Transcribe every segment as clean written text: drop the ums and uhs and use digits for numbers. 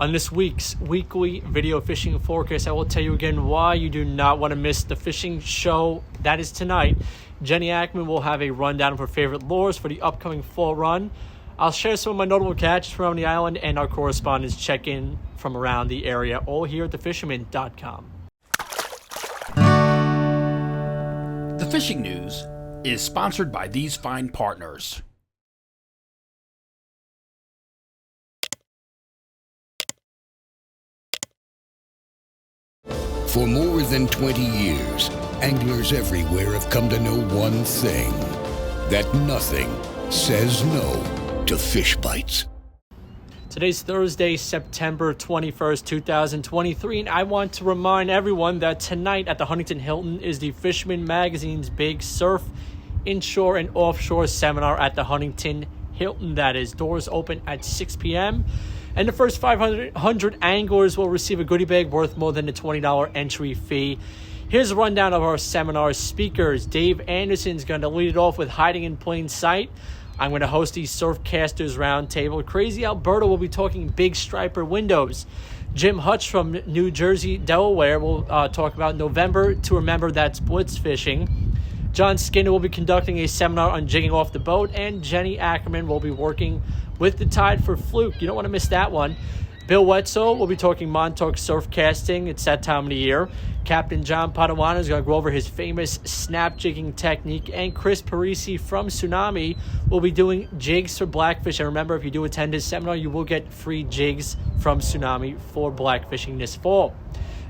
On this week's weekly video fishing forecast, I will tell you again why you do not want to miss the fishing show. That is tonight. Jenni Ackerman will have a rundown of her favorite lures for the upcoming fall run. I'll share some of my notable catches from around the island, and our correspondents check in from around the area, all here at thefisherman.com. The fishing news is sponsored by these fine partners. For more than 20 years, anglers everywhere have come to know one thing, that nothing says no to fish bites. Today's Thursday, September 21st, 2023, and I want to remind everyone that tonight at the Huntington Hilton is the Fisherman magazine's big surf, inshore, and offshore seminar at the Huntington Hilton. That is, doors open at 6 p.m., and the first 500 anglers will receive a goodie bag worth more than the $20 entry fee. Here's a rundown of our seminar speakers. Dave Anderson's going to lead it off with hiding in plain sight. I'm going to host the Surfcasters Roundtable. Crazy Alberta will be talking big striper windows. Jim Hutch from New Jersey, Delaware will talk about November to remember, that's blitz fishing. John Skinner will be conducting a seminar on jigging off the boat, and Jenni Ackerman will be working with the tide for fluke. You don't want to miss that one. Bill Wetzel will be talking Montauk surf casting. It's that time of the year. Captain John Padawana is going to go over his famous snap jigging technique, and Chris Parisi from Tsunami will be doing jigs for blackfish. And remember, if you do attend his seminar, you will get free jigs from Tsunami for blackfishing this fall.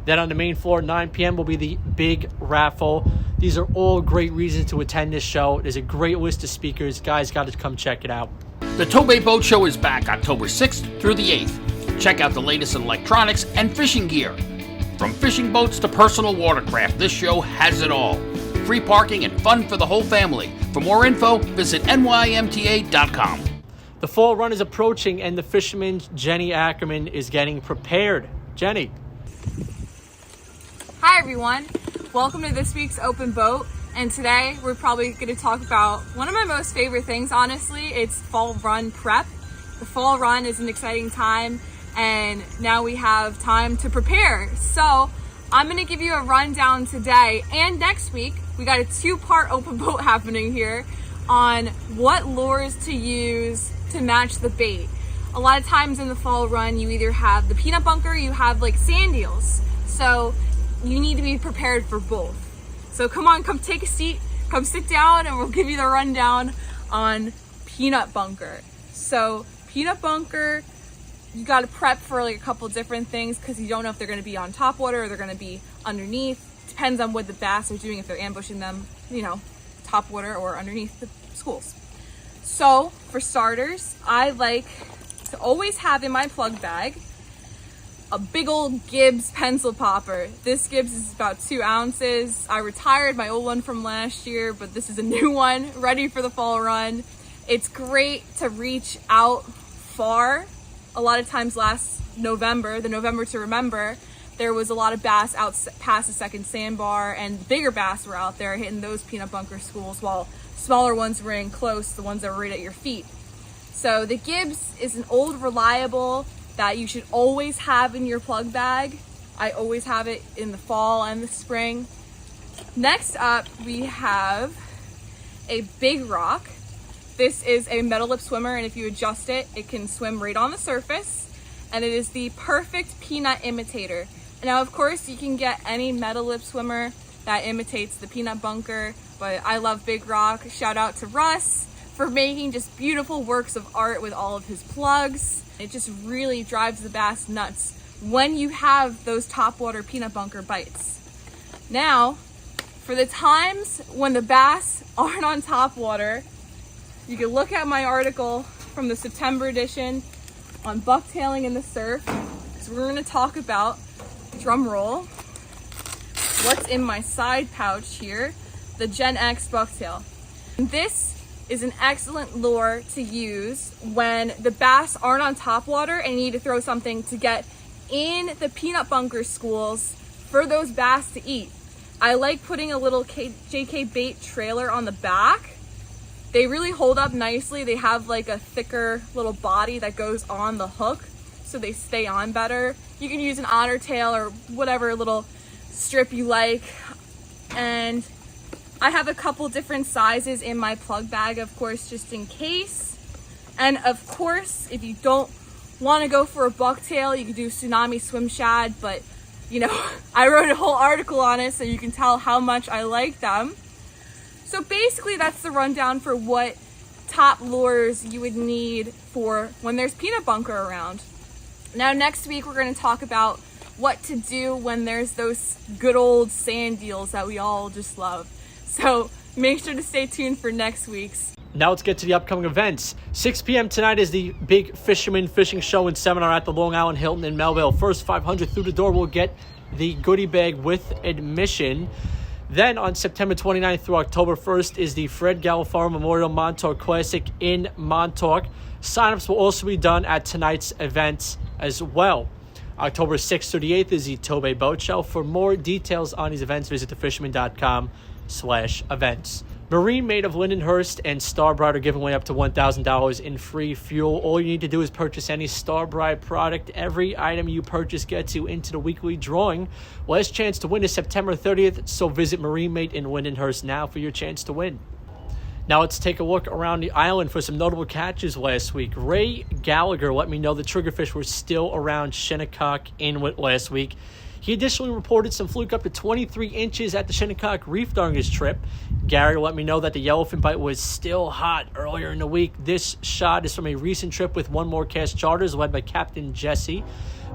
Then on the main floor at 9 p.m. will be the big raffle. These are all great reasons to attend this show. There's a great list of speakers. Guys, got to come check it out. The Tobay Boat Show is back October 6th through the 8th. Check out the latest in electronics and fishing gear. From fishing boats to personal watercraft, this show has it all. Free parking and fun for the whole family. For more info, visit nymta.com. The fall run is approaching, and the fisherman's Jenni Ackerman is getting prepared. Jenni. Hi everyone, welcome to this week's Open Boat, and today we're probably going to talk about one of my most favorite things, honestly. It's fall run prep. The fall run is an exciting time, and now we have time to prepare. So I'm going to give you a rundown today and next week. We got a two-part Open Boat happening here on what lures to use to match the bait. A lot of times in the fall run, you either have the peanut bunker, you have like sand eels. So you need to be prepared for both. So come on, come take a seat, come sit down, and we'll give you the rundown on peanut bunker. So peanut bunker, you got to prep for like a couple different things because you don't know if they're going to be on top water or they're going to be underneath. Depends on what the bass are doing, if they're ambushing them, top water or underneath the schools. So for starters, I like to always have in my plug bag a big old Gibbs pencil popper. This Gibbs is about 2 ounces. I retired my old one from last year, but this is a new one, ready for the fall run. It's great to reach out far. A lot of times last November, the November to remember, there was a lot of bass out past the second sandbar, and bigger bass were out there hitting those peanut bunker schools, while smaller ones were in close, the ones that were right at your feet. So the Gibbs is an old reliable that you should always have in your plug bag. I always have it in the fall and the spring. Next up, we have a Big Rock. This is a metal lip swimmer, and if you adjust it, it can swim right on the surface. And it is the perfect peanut imitator. Now, of course, you can get any metal lip swimmer that imitates the peanut bunker, but I love Big Rock. Shout out to Russ for making just beautiful works of art with all of his plugs. It just really drives the bass nuts when you have those topwater peanut bunker bites. Now, for the times when the bass aren't on topwater, you can look at my article from the September edition on bucktailing in the surf. So we're going to talk about, drum roll, what's in my side pouch here, the Gen X bucktail. This is an excellent lure to use when the bass aren't on top water and you need to throw something to get in the peanut bunker schools for those bass to eat. I like putting a little JK bait trailer on the back. They really hold up nicely. They have like a thicker little body that goes on the hook. so they stay on better. You can use an otter tail or whatever little strip you like. And I have a couple different sizes in my plug bag, of course, just in case. And of course, if you don't want to go for a bucktail, you can do tsunami swim shad, but you know, I wrote a whole article on it so you can tell how much I like them. So basically that's the rundown for what top lures you would need for when there's peanut bunker around. Now next week we're going to talk about what to do when there's those good old sand deals that we all just love. So make sure to stay tuned for next week's. Now let's get to the upcoming events. 6 p.m. tonight is the big Fisherman fishing show and seminar at the Long Island Hilton in Melville. First 500 through the door will get the goodie bag with admission. Then on September 29th through October 1st is the Fred Galifaro Memorial Montauk Classic in Montauk. Signups will also be done at tonight's event as well. October 6th through the 8th is the Tobay Boat Show. For more details on these events, visit thefisherman.com/events. Marine Made of Lindenhurst and Starbright are giving away up to $1,000 in free fuel. All you need to do is purchase any Starbright product. Every item you purchase gets you into the weekly drawing. Last chance to win is September 30th, so visit Marine Made in Lindenhurst now for your chance to win. Now let's take a look around the island for some notable catches last week. Ray Gallagher let me know the triggerfish were still around Shinnecock Inlet last week. He additionally reported some fluke up to 23 inches at the Shinnecock Reef during his trip. Gary let me know that the yellowfin bite was still hot earlier in the week. This shot is from a recent trip with One More Cast Charters led by Captain Jesse.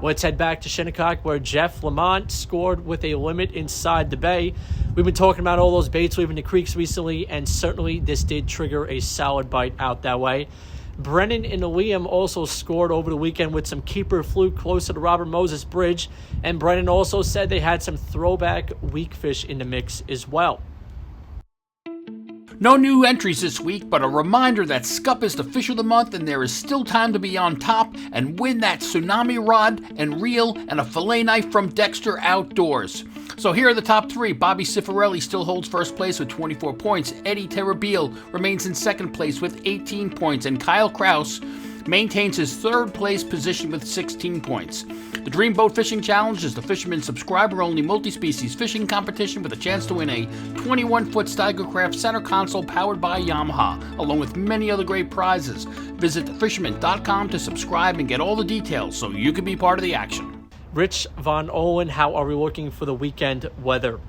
Let's head back to Shinnecock where Jeff Lamont scored with a limit inside the bay. We've been talking about all those baits leaving the creeks recently, and certainly this did trigger a solid bite out that way. Brennan and Liam also scored over the weekend with some keeper fluke close to the Robert Moses Bridge, and Brennan also said they had some throwback weak fish in the mix as well. No new entries this week, but a reminder that Scup is the fish of the month and there is still time to be on top and win that tsunami rod and reel and a fillet knife from Dexter Outdoors. So here are the top three. Bobby Cifarelli still holds first place with 24 points. Eddie Terrabil remains in second place with 18 points. And Kyle Kraus maintains his third place position with 16 points. The Dreamboat Fishing Challenge is the Fisherman subscriber-only multi-species fishing competition with a chance to win a 21-foot Steigercraft center console powered by Yamaha, along with many other great prizes. Visit thefisherman.com to subscribe and get all the details so you can be part of the action. Rich Von Ohlen, how are we looking for the weekend weather?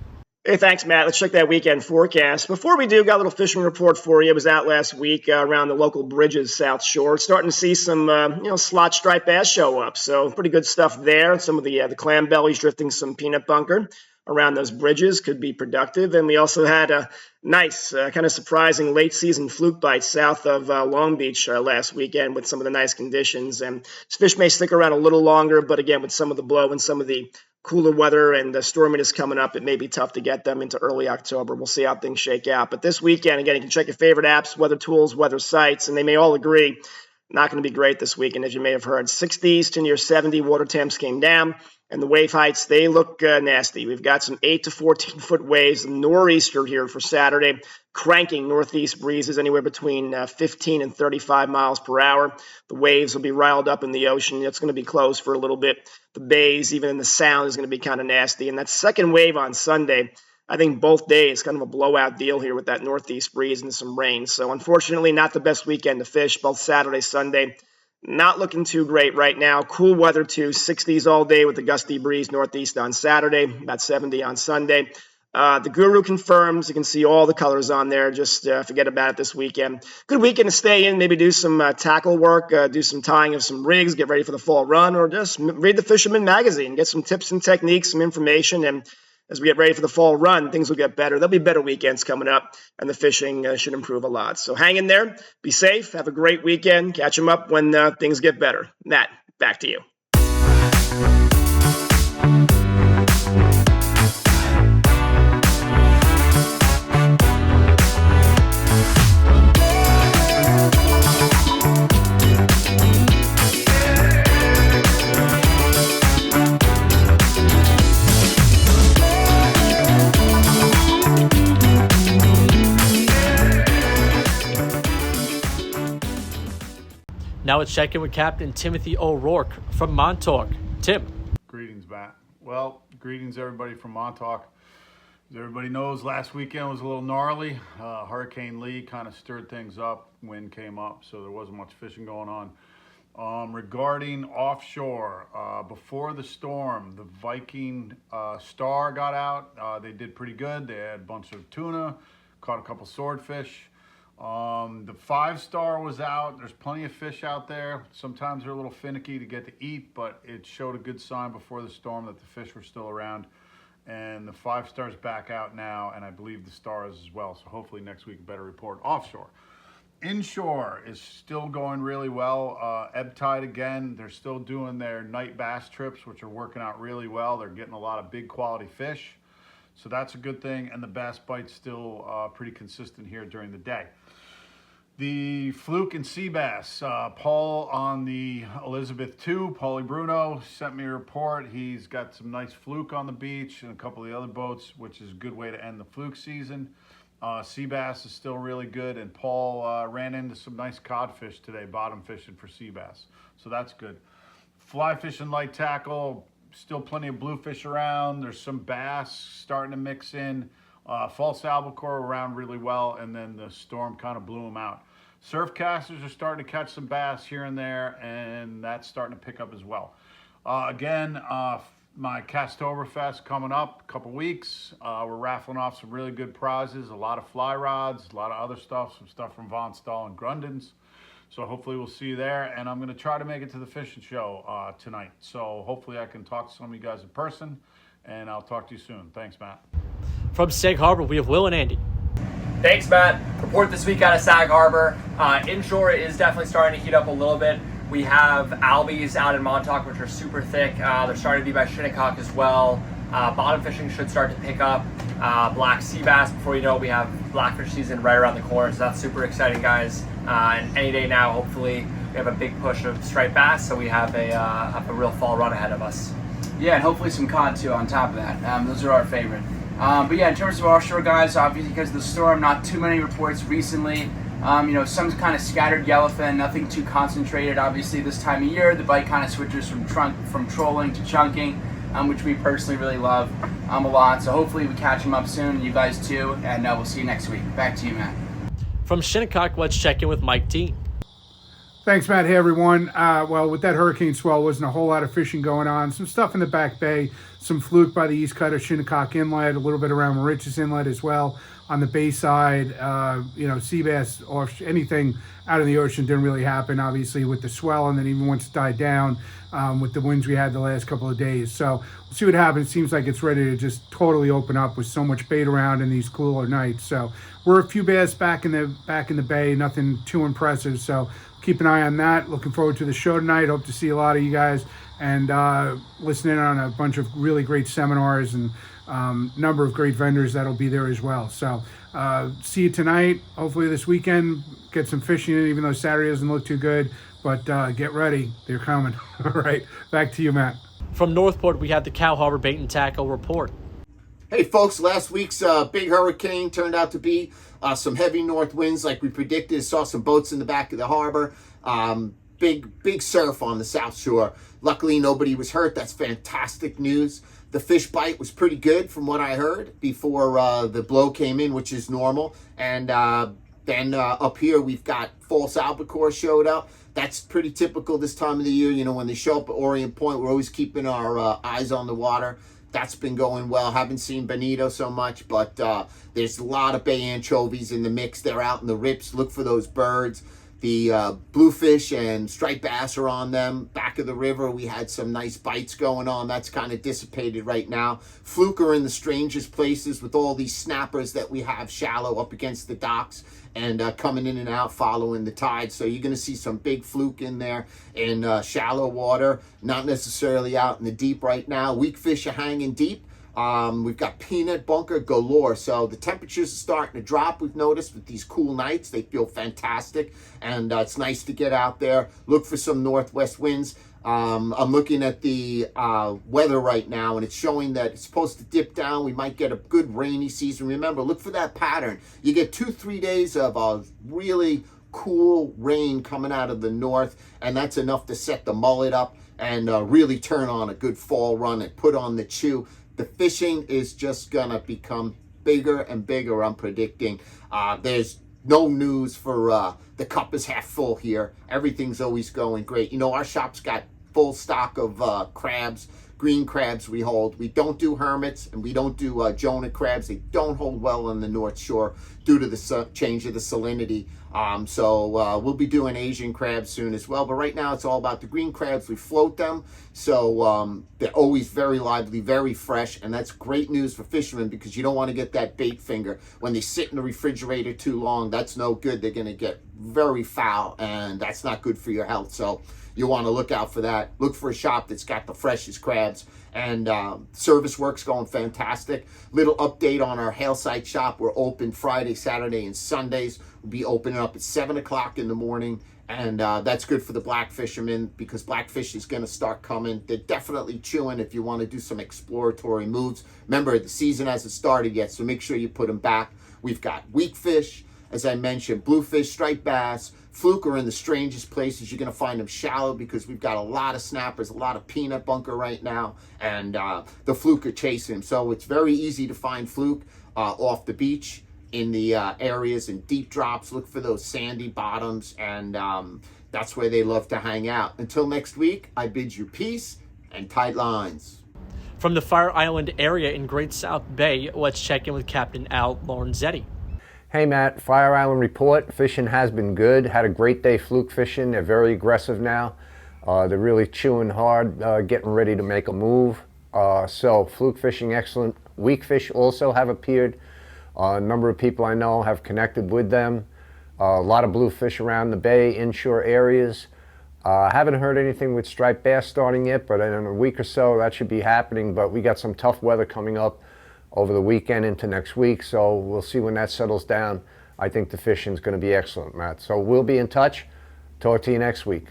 Hey, thanks, Matt. Let's check that weekend forecast. Before we do, got a little fishing report for you. It was out last week around the local bridges South Shore. Starting to see some, slot stripe bass show up. So pretty good stuff there. Some of the clam bellies drifting some peanut bunker around those bridges could be productive. And we also had a nice, kind of surprising late season fluke bite south of Long Beach last weekend with some of the nice conditions. And fish may stick around a little longer, but again, with some of the blow and some of the cooler weather and the storminess coming up, it may be tough to get them into early October. We'll see how things shake out. But this weekend, again, you can check your favorite apps, weather tools, weather sites, and they may all agree not going to be great this weekend, as you may have heard. 60s to near 70 water temps came down, and the wave heights, they look nasty. We've got some 8 to 14-foot waves, nor'easter here for Saturday, cranking northeast breezes anywhere between 15 and 35 miles per hour. The waves will be riled up in the ocean. It's going to be closed for a little bit. The bays, even in the sound, is going to be kind of nasty. And that second wave on Sunday, I think both days, kind of a blowout deal here with that northeast breeze and some rain. So unfortunately, not the best weekend to fish, both Saturday, Sunday. Not looking too great right now. Cool weather too, 60s all day with a gusty breeze northeast on Saturday, about 70 on Sunday. The Guru confirms. You can see all the colors on there. Just forget about it this weekend. Good weekend to stay in, maybe do some tackle work, do some tying of some rigs, get ready for the fall run, or just read the Fisherman magazine, get some tips and techniques, some information, and as we get ready for the fall run, things will get better. There'll be better weekends coming up, and the fishing should improve a lot. So hang in there. Be safe. Have a great weekend. Catch them up when things get better. Matt, back to you. Now Now let's check in with Captain Timothy O'Rourke from Montauk. Tim. Greetings, Matt. Well, greetings everybody from Montauk. As everybody knows, last weekend was a little gnarly. Hurricane Lee kind of stirred things up. Wind came up, so there wasn't much fishing going on. Regarding offshore, before the storm, the Viking Star got out. They did pretty good. They had a bunch of tuna, caught a couple swordfish. The 5-star was out. There's plenty of fish out there. Sometimes they're a little finicky to get to eat, but it showed a good sign before the storm that the fish were still around. And the 5-star's back out now, and I believe the star is as well. So hopefully next week a better report. Offshore. Inshore is still going really well. Ebb tide again. They're still doing their night bass trips, which are working out really well. They're getting a lot of big quality fish. So that's a good thing. And the bass bite's still pretty consistent here during the day. The fluke and sea bass. Paul on the Elizabeth II, Paulie Bruno, sent me a report. He's got some nice fluke on the beach and a couple of the other boats, which is a good way to end the fluke season. Sea bass is still really good, and Paul ran into some nice codfish today, bottom fishing for sea bass. So that's good. Fly fishing, light tackle, still plenty of bluefish around. There's some bass starting to mix in. False albacore around really well, and then the storm kind of blew them out. Surf casters are starting to catch some bass here and there, and that's starting to pick up as well. Again, my Castoberfest coming up a couple weeks. We're raffling off some really good prizes, a lot of fly rods, a lot of other stuff, some stuff from Von Stahl and Grundens. So hopefully we'll see you there, and I'm going to try to make it to the fishing show tonight. So hopefully I can talk to some of you guys in person, and I'll talk to you soon. Thanks, Matt. From Sag Harbor, we have Will and Andy. Thanks, Matt. Report this week out of Sag Harbor. Inshore is definitely starting to heat up a little bit. We have albies out in Montauk, which are super thick. They're starting to be by Shinnecock as well. Bottom fishing should start to pick up. Black sea bass, before you know it, we have blackfish season right around the corner, so that's super exciting, guys. And any day now, hopefully, we have a big push of striped bass, so we have a real fall run ahead of us. Yeah, and hopefully some cod too on top of that. Those are our favorite. But yeah, in terms of offshore, guys, obviously because of the storm, not too many reports recently. Some kind of scattered yellowfin, nothing too concentrated. Obviously, this time of year, the bite kind of switches from trolling to chunking, which we personally really love a lot. So hopefully we catch them up soon, and you guys too, and we'll see you next week. Back to you, Matt. From Shinnecock, let's check in with Mike Dean. Thanks, Matt. Hey, everyone. Well, with that hurricane swell, wasn't a whole lot of fishing going on. Some stuff in the back bay, some fluke by the east cut of Shinnecock Inlet, a little bit around Mauritius Inlet as well. On the bay side, sea bass or anything out of the ocean didn't really happen, obviously, with the swell, and then even once it died down with the winds we had the last couple of days. So we'll see what happens. It seems like it's ready to just totally open up with so much bait around in these cooler nights. So we're a few bass back in the bay, nothing too impressive. So keep an eye on that. Looking forward to the show tonight. Hope to see a lot of you guys and listening on a bunch of really great seminars and number of great vendors that'll be there as well. So see you tonight. Hopefully this weekend, get some fishing in, even though Saturday doesn't look too good. But get ready. They're coming. All right. Back to you, Matt. From Northport, we have the Cow Harbor Bait and Tackle report. Hey, folks, last week's big hurricane turned out to be some heavy north winds like we predicted. Saw some boats in the back of the harbor. Big surf on the South Shore. Luckily, nobody was hurt. That's fantastic news. The fish bite was pretty good from what I heard before the blow came in, which is normal. And then up here, we've got false albacore showed up. That's pretty typical this time of the year. You know, when they show up at Orient Point, we're always keeping our eyes on the water. That's been going well. Haven't seen bonito so much, but there's a lot of bay anchovies in the mix. They're out in the rips. Look for those birds. The bluefish and striped bass are on them. Back of the river, we had some nice bites going on. That's kind of dissipated right now. Fluke are in the strangest places with all these snappers that we have shallow up against the docks and coming in and out following the tide. So you're going to see some big fluke in there in shallow water, not necessarily out in the deep right now. Weak fish are hanging deep. We've got peanut bunker galore. So the temperatures are starting to drop. We've noticed with these cool nights, they feel fantastic. And it's nice to get out there. Look for some northwest winds. I'm looking at the weather right now, and it's showing that it's supposed to dip down. We might get a good rainy season. Remember, look for that pattern. You get 2-3 days of a really cool rain coming out of the north, and that's enough to set the mullet up and really turn on a good fall run and put on the chew. The fishing is just gonna become bigger and bigger, I'm predicting. There's no news for the cup is half full here. Everything's always going great. You know, our shop's got full stock of crabs, green crabs we hold. We don't do hermits, and we don't do Jonah crabs. They don't hold well on the North Shore due to the change of the salinity. So we'll be doing Asian crabs soon as well. But right now it's all about the green crabs. We float them. So they're always very lively, very fresh. And that's great news for fishermen, because you don't want to get that bait finger. When they sit in the refrigerator too long, that's no good. They're going to get very foul, and that's not good for your health. So you want to look out for that. Look for a shop that's got the freshest crabs. And service work's going fantastic. Little update on our hail site shop. We're open Friday, Saturday, and Sundays. We'll be opening up at 7 o'clock in the morning. And that's good for the black fishermen, because blackfish is going to start coming. They're definitely chewing if you want to do some exploratory moves. Remember, the season hasn't started yet, so make sure you put them back. We've got weakfish, as I mentioned, bluefish, striped bass. Fluke are in the strangest places. You're going to find them shallow, because we've got a lot of snappers, a lot of peanut bunker right now, and the fluke are chasing them. So it's very easy to find fluke off the beach in the areas and deep drops. Look for those sandy bottoms, and that's where they love to hang out. Until next week, I bid you peace and tight lines. From the Fire Island area in Great South Bay, let's check in with Captain Lorenzetti. Hey Matt, Fire Island report. Fishing has been good. Had a great day fluke fishing. They're very aggressive now. They're really chewing hard, getting ready to make a move. So fluke fishing excellent. Weak fish also have appeared. A number of people I know have connected with them. A lot of bluefish around the bay, inshore areas. Haven't heard anything with striped bass starting yet, but in a week or so that should be happening. But we got some tough weather coming up over the weekend into next week, so we'll see when that settles down. I think the fishing's going to be excellent, Matt. So we'll be in touch. Talk to you next week.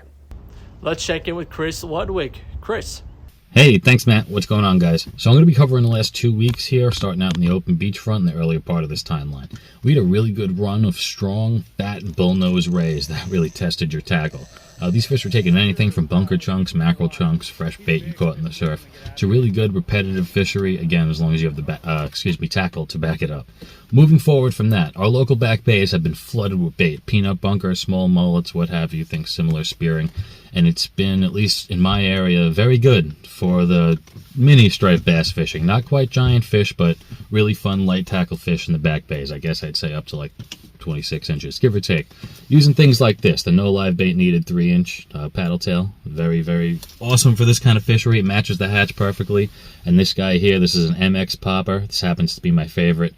Let's check in with Chris Ludwig. Chris. Hey, thanks, Matt. What's going on, guys? So I'm going to be covering the last 2 weeks here, starting out in the open beachfront in the earlier part of this timeline. We had a really good run of strong, fat, bullnose rays that really tested your tackle. These fish were taking anything from bunker chunks, mackerel chunks, fresh bait you caught in the surf. It's a really good repetitive fishery, again, as long as you have the tackle to back it up. Moving forward from that, our local back bays have been flooded with bait. Peanut bunker, small mullets, what have you, think similar spearing. And it's been, at least in my area, very good for the mini striped bass fishing. Not quite giant fish, but really fun light tackle fish in the back bays. I guess I'd say up to like 26 inches, give or take. Using things like this, the no live bait needed 3-inch paddle tail. Very, very awesome for this kind of fishery. It matches the hatch perfectly. And this guy here, this is an MX popper. This happens to be my favorite.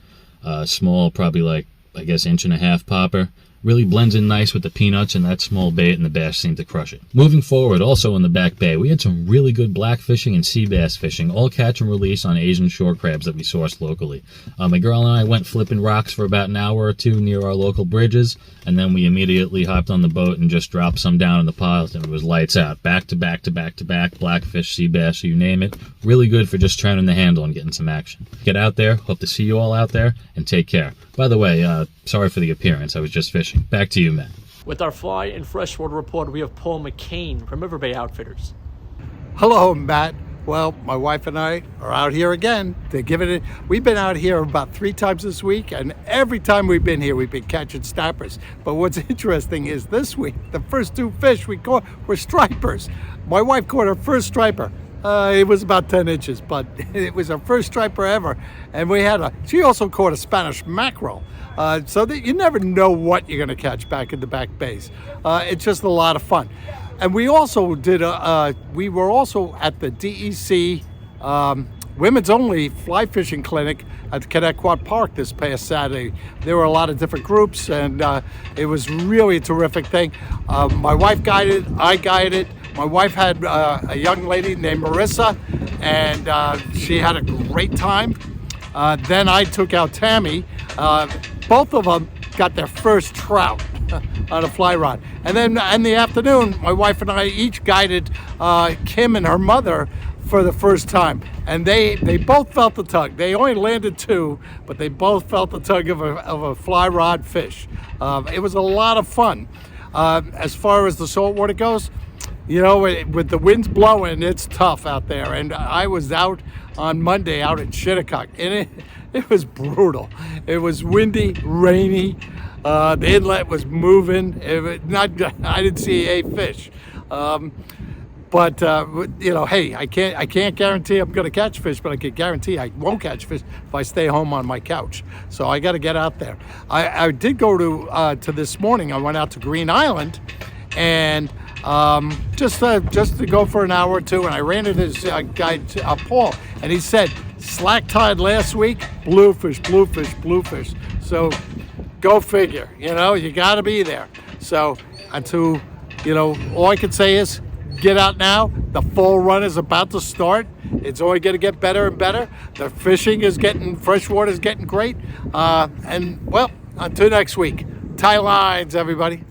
Small, probably like, I guess, 1.5 inch popper. Really blends in nice with the peanuts and that small bait, and the bass seemed to crush it. Moving forward, also in the back bay, we had some really good black fishing and sea bass fishing, all catch and release on Asian shore crabs that we sourced locally. My girl and I went flipping rocks for about an hour or two near our local bridges, and then we immediately hopped on the boat and just dropped some down in the piles, and it was lights out. Back to back to back to back, blackfish, sea bass, you name it. Really good for just turning the handle and getting some action. Get out there, hope to see you all out there, and take care. By the way, sorry for the appearance, I was just fishing. Back to you, Matt. With our fly and freshwater reporter, we have Paul McCain from River Bay Outfitters. Hello, Matt. Well, my wife and I are out here again. They're giving it. We've been out here about 3 times this week, and every time we've been here, we've been catching snappers. But what's interesting is this week, the first 2 fish we caught were stripers. My wife caught her first striper. It was about 10 inches, but it was her first striper ever. And she also caught a Spanish mackerel. So that you never know what you're going to catch back in the back bays. It's just a lot of fun. And we also we were also at the DEC women's only fly fishing clinic at Connecticut Park this past Saturday. There were a lot of different groups, and it was really a terrific thing. My wife guided, I guided. My wife had a young lady named Marissa, and she had a great time. Then I took out Tammy. Both of them got their first trout on a fly rod. And then in the afternoon, my wife and I each guided Kim and her mother for the first time, and they both felt the tug. They only landed 2, but they both felt the tug of a fly rod fish. It was a lot of fun. As far as the saltwater goes, you know, with the winds blowing, it's tough out there. And I was out on Monday out at Shinnecock, and it was brutal. It was windy, rainy. The inlet was moving. I didn't see a fish. But you know, hey, I can't guarantee I'm going to catch fish, but I can guarantee I won't catch fish if I stay home on my couch. So I got to get out there. I did go to this morning. I went out to Green Island, and just to go for an hour or two, and I ran into this guy Paul, and he said slack tide last week, bluefish. So go figure. You know, you got to be there. So you know, all I can say is, get out now. The fall run is about to start. It's only going to get better and better. The fishing is freshwater is getting great. And well, until next week, tie lines, everybody.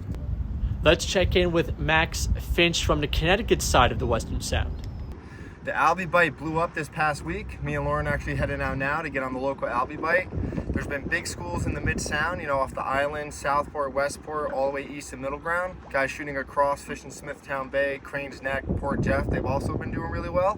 Let's check in with Max Finch from the Connecticut side of the Western Sound. The albie bite blew up this past week. Me and Lauren actually headed out now to get on the local albie bite. There's been big schools in the mid-sound, you know, off the island, Southport, Westport, all the way east of Middle Ground. Guys shooting across, fishing Smithtown Bay, Crane's Neck, Port Jeff, they've also been doing really well.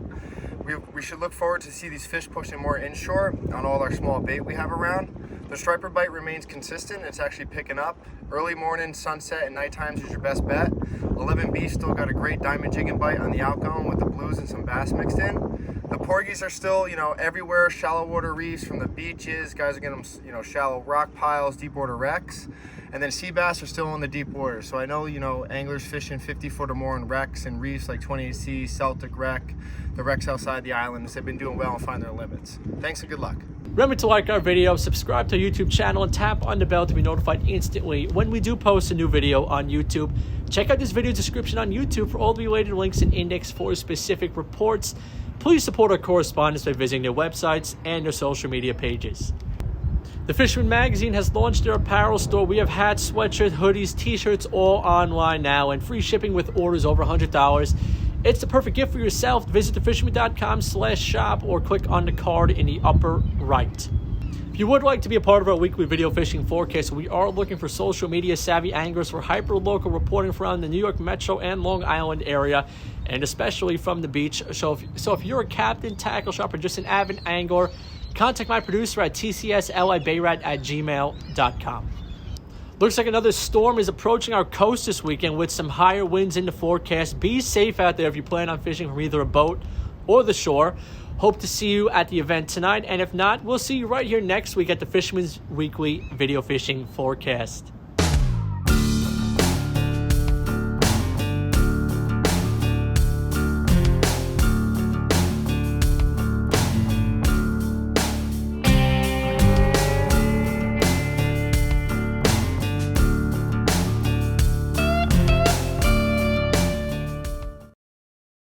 We should look forward to see these fish pushing more inshore on all our small bait we have around. The striper bite remains consistent. It's actually picking up. Early morning, sunset, and night times is your best bet. 11B still got a great diamond jigging bite on the outgoing with the blues and some bass mixed in. The porgies are still, you know, everywhere. Shallow water reefs from the beaches. Guys are getting them, you know, shallow rock piles, deep water wrecks. And then sea bass are still in the deep water. So I know, you know, anglers fishing 50 foot or more in wrecks and reefs like 28C, Celtic wreck, the wrecks outside the islands. They've been doing well and find their limits. Thanks and good luck. Remember to like our video, subscribe to our YouTube channel, and tap on the bell to be notified instantly when we do post a new video on YouTube. Check out this video description on YouTube for all the related links and index for specific reports. Please support our correspondents by visiting their websites and their social media pages. The Fisherman magazine has launched their apparel store. We have hats, sweatshirts, hoodies, t-shirts, all online now, and free shipping with orders over $100. It's the perfect gift for yourself. Visit thefisherman.com/shop or click on the card in the upper right. If you would like to be a part of our weekly video fishing forecast, we are looking for social media savvy anglers for hyper-local reporting from the New York Metro and Long Island area, and especially from the beach. So if you're a captain, tackle shop, or just an avid angler, contact my producer at tcslibayrat@gmail.com. Looks like another storm is approaching our coast this weekend with some higher winds in the forecast. Be safe out there if you plan on fishing from either a boat or the shore. Hope to see you at the event tonight, and if not, we'll see you right here next week at the Fisherman's Weekly Video Fishing Forecast.